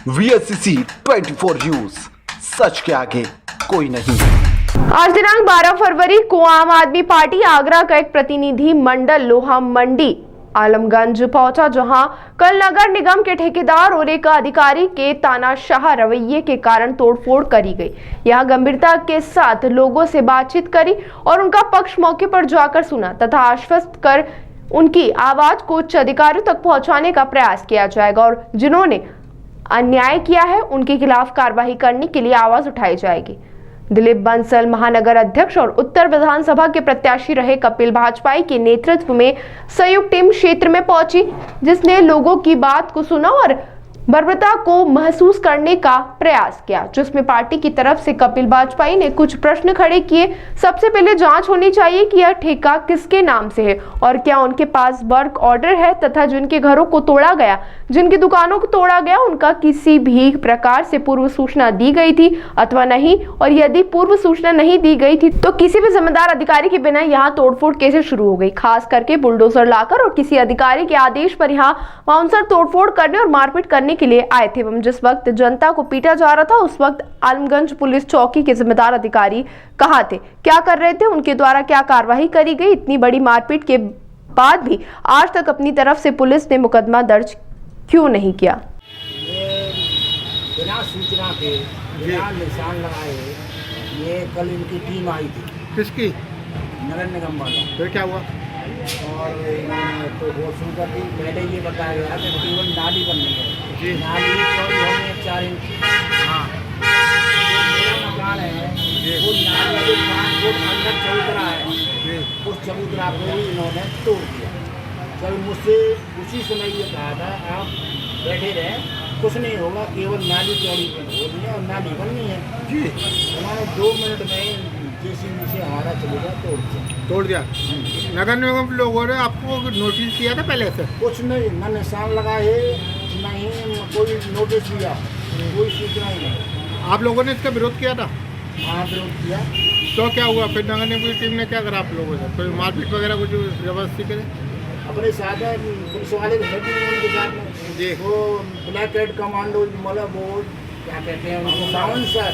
VSCC 24 news, सच के आगे कोई नहीं। आज दिनांक 12 फरवरी को आम आदमी पार्टी आगरा का एक प्रतिनिधि मंडल लोहा मंडी आलमगंज पहुंचा, जहां कल नगर निगम के ठेकेदार और एक अधिकारी के तानाशाह रवैये के कारण तोड़फोड़ करी गई। यहां गंभीरता के साथ लोगों से बातचीत करी और उनका पक्ष मौके पर जाकर सुना तथा आश्वस्त कर उनकी आवाज को उच्च अधिकारियों तक पहुंचाने का प्रयास किया जाएगा और जिन्होंने अन्याय किया है उनके खिलाफ कार्रवाई करने के लिए आवाज उठाई जाएगी। दिलीप बंसल महानगर अध्यक्ष और उत्तर विधानसभा के प्रत्याशी रहे कपिल भाजपाई के नेतृत्व में संयुक्त टीम क्षेत्र में पहुंची, जिसने लोगों की बात को सुना और बर्बरता को महसूस करने का प्रयास किया, जिसमें पार्टी की तरफ से कपिल भाजपाई ने कुछ प्रश्न खड़े किए। सबसे पहले जांच होनी चाहिए कि यह ठेका किसके नाम से है और क्या उनके पास वर्क ऑर्डर है तथा जिनके घरों को तोड़ा गया, जिनकी दुकानों को तोड़ा गया, उनका किसी भी प्रकार से पूर्व सूचना दी गई थी अथवा नहीं, और यदि पूर्व सूचना नहीं दी गई थी तो किसी भी जिम्मेदार अधिकारी के बिना यहाँ तोड़फोड़ कैसे शुरू हो गई, खास करके बुलडोजर लाकर और किसी अधिकारी के आदेश पर यहाँ बाउंसर तोड़फोड़ करने और मारपीट करने के लिए आए थे। एवं जिस वक्त जनता को पीटा जा रहा था उस वक्त आलमगंज पुलिस चौकी के जिम्मेदार अधिकारी कहाँ थे, क्या कर रहे थे, उनके द्वारा क्या कार्रवाई करी गई। इतनी बड़ी मारपीट के बाद भी आज तक अपनी तरफ से पुलिस ने मुकदमा दर्ज क्यों नहीं किया। बिना सूचना के बिना निशान लगाए ये कल इनकी टीम आई थी। किसकी? नगर निगम वाला। फिर क्या हुआ? और तो वो सुनकर भी पहले ये बताया गया कि केवल नाली बननी है जी। नाली चौड़ी होनी है 4 इंच। हाँ, मेरा मकान है वो नाली के 5 फुट अंदर चबूतरा है, उस चबूतरा को भी इन्होंने तोड़ दिया। जब मुझसे उसी समय ये कहा था आप बैठे रहे, कुछ नहीं होगा, केवल नाली चौड़ी होनी है और नाली बननी है जी। उन्होंने 2 मिनट में जेसीबी से हमारा चबूतरा तोड़ दिया। नगर निगम लोगों ने आपको नोटिस किया था पहले से? कुछ नहीं, न निशान लगाए, नहीं कोई नोटिस दिया, कोई सूचना ही नहीं। आप लोगों ने इसका विरोध किया था? हाँ, विरोध किया। तो क्या हुआ फिर? नगर निगम की टीम ने क्या करा आप लोगों से? कोई मारपीट वगैरह कुछ जबरदस्ती करे? अपने साथ पुलिस वाले के साथ जी। वो ब्लैक हेड कमांडो, मतलब वो क्या कहते हैं उनको, बाउंसर आए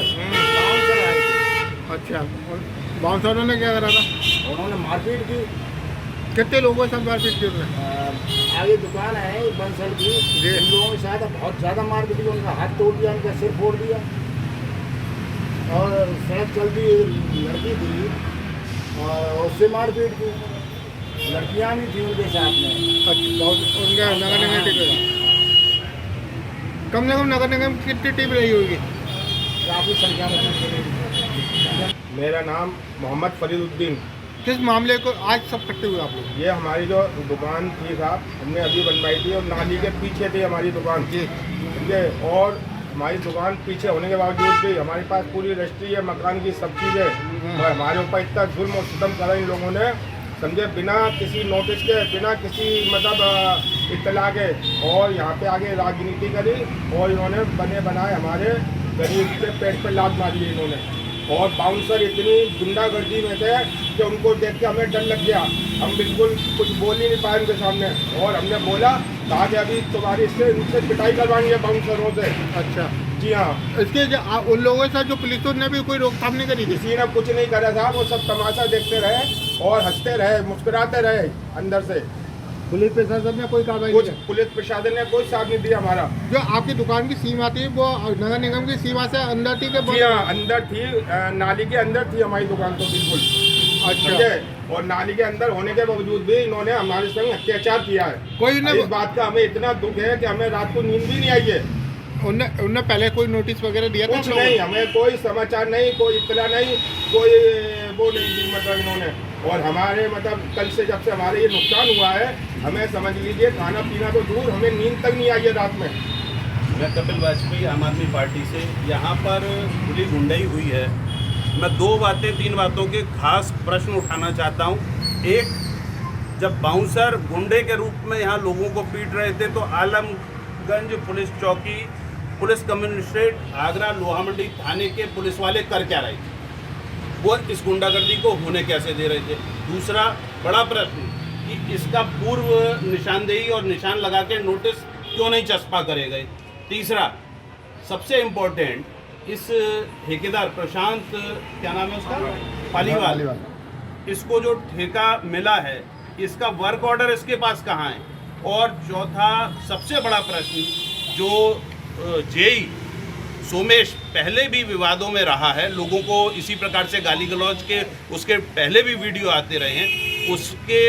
थे। अच्छा, बाउंसरों ने क्या करा था? उन्होंने मारपीट की। कितने लोगों से मारपीट की उन्होंने? आगे दुकान है बंसल की, इन लोगों के साथ बहुत ज़्यादा मारपीट की। उनका हाथ तोड़ दिया, उनका सिर फोड़ दिया और सड़क चलती लड़की थी और उससे मारपीट की। लड़कियाँ भी थी उनके साथ में। अच्छा, उनका नगर निगम टीम कम से कम नगर निगम की कितनी टीम रही होगी? काफ़ी संख्या में। मेरा नाम मोहम्मद फरीदुद्दीन। किस मामले को आज सब इकट्ठे हुए आप लोग? ये हमारी जो दुकान थी साहब, हमने अभी बनवाई थी और नाली के पीछे थी हमारी दुकान जी, ठीक है। और हमारी दुकान पीछे होने के बावजूद भी हमारे पास पूरी रजिस्ट्री है मकान की, सब चीज़ें। और हमारे ऊपर इतना जुल्म और सितम करा इन लोगों ने, समझे, बिना किसी नोटिस के, बिना किसी मतलब इत्तला के, और यहाँ पे आगे राजनीति करी और इन्होंने बने बनाए हमारे गरीब के पेट पर लात मारी इन्होंने। और बाउंसर इतनी गुंडागर्दी में थे कि उनको देख के हमें डर लग गया। हम बिल्कुल कुछ बोल ही नहीं पाए उनके सामने, और हमने बोला कहा कि अभी तुम्हारी इससे इनसे पिटाई करवाएंगे बाउंसरों से। अच्छा जी हाँ। इसके उन लोगों से जो पुलिस ने भी कोई रोकथाम नहीं करी थी? किसी ने कुछ नहीं करा था, वो सब तमाशा देखते रहे और हंसते रहे, मुस्कुराते रहे अंदर से। पुलिस प्रशासन ने कोई कार्रवाई कुछ पुलिस प्रशासन ने कोई साथ नहीं दिया हमारा। जो आपकी दुकान की सीमा थी वो नगर निगम की सीमा से अंदर थी? जी हाँ, अंदर थी, नाली के अंदर थी हमारी दुकान तो बिल्कुल। अच्छा। और नाली के अंदर होने के बावजूद भी इन्होंने हमारे संग अत्याचार किया है। कोई इस बात का हमें इतना दुख है कि हमें रात को नींद भी नहीं आई है। उनने पहले कोई नोटिस वगैरह दिया था? कुछ नहीं, हमें कोई समाचार नहीं, कोई इत्तला नहीं, कोई वो नहीं दी मतलब इन्होंने। और हमारे मतलब कल से जब से हमारे ये नुकसान हुआ है, हमें समझ लीजिए खाना पीना तो दूर, हमें नींद तक नहीं आई है रात में। मैं कपिल वाजपेयी आम आदमी पार्टी से, यहाँ पर खुली गुंडाई हुई है। मैं 3 बातों के खास प्रश्न उठाना चाहता हूँ। एक, जब बाउंसर गुंडे के रूप में यहाँ लोगों को पीट रहे थे तो आलमगंज पुलिस चौकी, पुलिस कमिश्नरेट आगरा लोहा मंडी थाने के पुलिस वाले कर क्या रहे थे? वो इस गुंडागर्दी को होने कैसे दे रहे थे? दूसरा बड़ा प्रश्न कि इसका पूर्व निशानदेही और निशान लगा के नोटिस क्यों नहीं चस्पा करे गए? तीसरा, सबसे इम्पोर्टेंट इस ठेकेदार प्रशांत, क्या नाम है उसका, पालीवाल, इसको जो ठेका मिला है इसका वर्क ऑर्डर इसके पास कहाँ है? और चौथा सबसे बड़ा प्रश्न, जो जेई सोमेश पहले भी विवादों में रहा है, लोगों को इसी प्रकार से गाली गलौज के उसके पहले भी वीडियो आते रहे हैं, उसके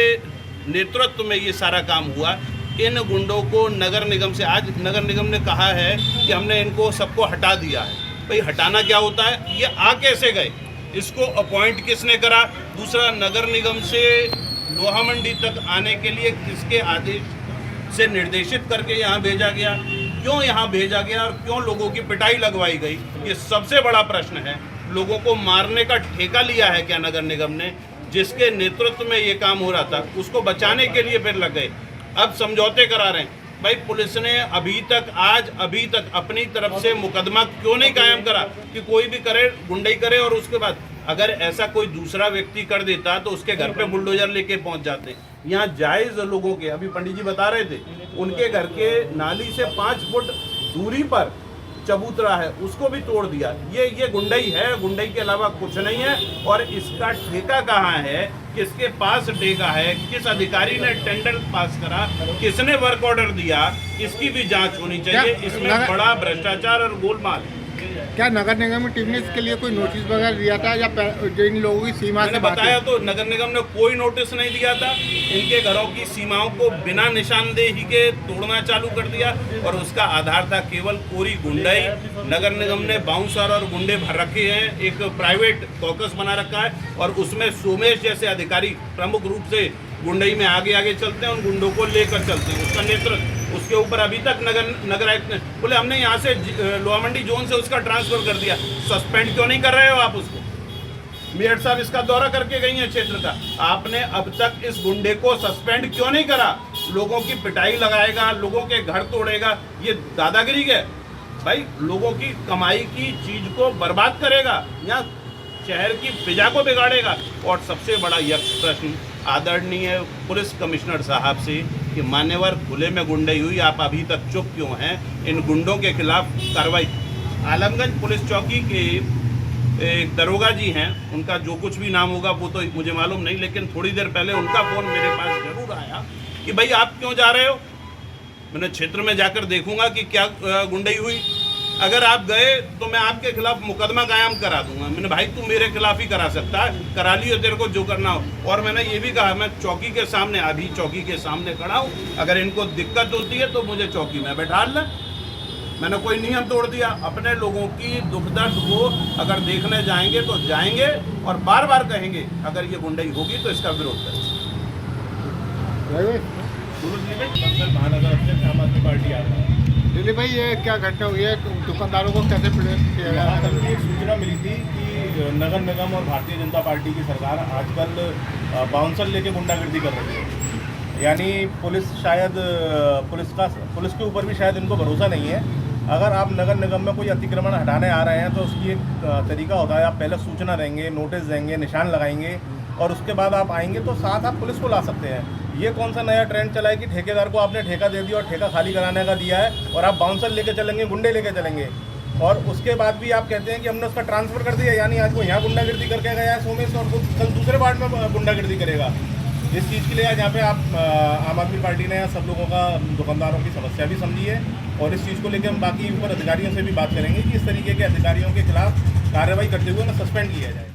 नेतृत्व में ये सारा काम हुआ। इन गुंडों को नगर निगम से, आज नगर निगम ने कहा है कि हमने इनको सबको हटा दिया है। भाई हटाना क्या होता है? ये आ कैसे गए? इसको अपॉइंट किसने करा? दूसरा, नगर निगम से लोहा मंडी तक आने के लिए किसके आदेश से निर्देशित करके यहाँ भेजा गया? क्यों यहाँ भेजा गया और क्यों लोगों की पिटाई लगवाई गई? ये सबसे बड़ा प्रश्न है। लोगों को मारने का ठेका लिया है क्या नगर निगम ने? जिसके नेतृत्व में ये काम हो रहा था उसको बचाने के लिए फिर लग गए, अब समझौते करा रहे हैं। भाई पुलिस ने अभी तक अपनी तरफ से मुकदमा क्यों नहीं कायम करा कि कोई भी करे, गुंडई करे, और उसके बाद अगर ऐसा कोई दूसरा व्यक्ति कर देता तो उसके घर पे बुलडोजर लेके पहुंच जाते। यहाँ जायज लोगों के, अभी पंडित जी बता रहे थे, उनके घर के नाली से 5 फुट दूरी पर चबूतरा है, उसको भी तोड़ दिया। ये गुंडई है, गुंडई के अलावा कुछ नहीं है। और इसका ठेका कहाँ है? किसके पास ठेका है? किस अधिकारी ने टेंडर पास करा? किसने वर्क ऑर्डर दिया? इसकी भी जांच होनी चाहिए। इसमें बड़ा भ्रष्टाचार और गोलमाल। क्या नगर निगम टीम ने इसके लिए कोई नोटिस वगैरह दिया था, या जो इन लोगों की सीमा से बताया तो नगर निगम ने कोई नोटिस नहीं दिया था। इनके घरों की सीमाओं को बिना निशानदेही के तोड़ना चालू कर दिया, और उसका आधार था केवल कोरी गुंडाई। नगर निगम ने बाउंसर और गुंडे भर रखे हैं, एक प्राइवेट कॉकस बना रखा है, और उसमें सोमेश जैसे अधिकारी प्रमुख रूप से गुंडई में आगे चलते हैं, उन गुंडों को लेकर चलते हैं, उसका नेतृत्व। उसके ऊपर अभी तक नगर आयुक्त ने बोले हमने यहाँ से लोहा मंडी जोन से उसका ट्रांसफर कर दिया। सस्पेंड क्यों नहीं कर रहे हो आप उसको? मेयर साहब इसका दौरा करके गई हैं क्षेत्र का, आपने अब तक इस गुंडे को सस्पेंड क्यों नहीं करा? लोगों की पिटाई लगाएगा, लोगों के घर तोड़ेगा, ये दादागिरी है भाई। लोगों की कमाई की चीज को बर्बाद करेगा, यहाँ शहर की फिजा को बिगाड़ेगा। और सबसे बड़ा यक्ष प्रश्न आदरणीय पुलिस कमिश्नर साहब से कि मान्यवर खुले में गुंडई हुई, आप अभी तक चुप क्यों हैं? इन गुंडों के खिलाफ कार्रवाई। आलमगंज पुलिस चौकी के एक दरोगा जी हैं, उनका जो कुछ भी नाम होगा वो तो मुझे मालूम नहीं, लेकिन थोड़ी देर पहले उनका फ़ोन मेरे पास जरूर आया कि भाई आप क्यों जा रहे हो? मैंने क्षेत्र में जाकर देखूंगा कि क्या गुंडई हुई। अगर आप गए तो मैं आपके खिलाफ मुकदमा कायम करा दूंगा। मैंने भाई तू मेरे खिलाफ ही करा सकता है, करा लियो तेरे को जो करना हो। और मैंने ये भी कहा मैं चौकी के सामने, अभी चौकी के सामने खड़ा हूँ, अगर इनको दिक्कत होती है तो मुझे चौकी में बैठा लें। मैंने कोई नियम तोड़ दिया? अपने लोगों की दुख दर्द को अगर देखने जाएंगे तो जाएंगे, और बार बार कहेंगे अगर ये गुंडई होगी तो इसका विरोध करेंगे। महानगर अध्यक्ष आम आदमी पार्टी आ रहा है। दिलीप भाई, ये क्या घटना हुई है? दुकानदारों को कैसे प्रेरित किया गया? वहाँ कल एक सूचना मिली थी कि नगर निगम और भारतीय जनता पार्टी की सरकार आजकल बाउंसर लेके गुंडागर्दी कर रही है। यानी पुलिस शायद पुलिस के ऊपर भी शायद इनको भरोसा नहीं है। अगर आप नगर निगम में कोई अतिक्रमण हटाने आ रहे हैं तो उसकी एक तरीका होता है, आप पहले सूचना देंगे, नोटिस देंगे, निशान लगाएंगे, और उसके बाद आप आएंगे तो साथ आप पुलिस को ला सकते हैं। ये कौन सा नया ट्रेंड चला है कि ठेकेदार को आपने ठेका दे दिया और ठेका खाली कराने का दिया है, और आप बाउंसर लेके चलेंगे, गुंडे लेके चलेंगे, और उसके बाद भी आप कहते हैं कि हमने उसका ट्रांसफ़र कर दिया। यानी आज वो यहाँ गुंडागर्दी करके गया है सोमेश, और वो कल दूसरे वार्ड में गुंडागर्दी करेगा। इस चीज़ के लिए आज यहाँ पे आप आम आदमी पार्टी ने सब लोगों का, दुकानदारों की समस्या भी समझी है, और इस चीज़ को लेकर हम बाकी ऊपर अधिकारियों से भी बात करेंगे कि इस तरीके के अधिकारियों के खिलाफ कार्रवाई करते हुए उन्हें सस्पेंड किया जाए।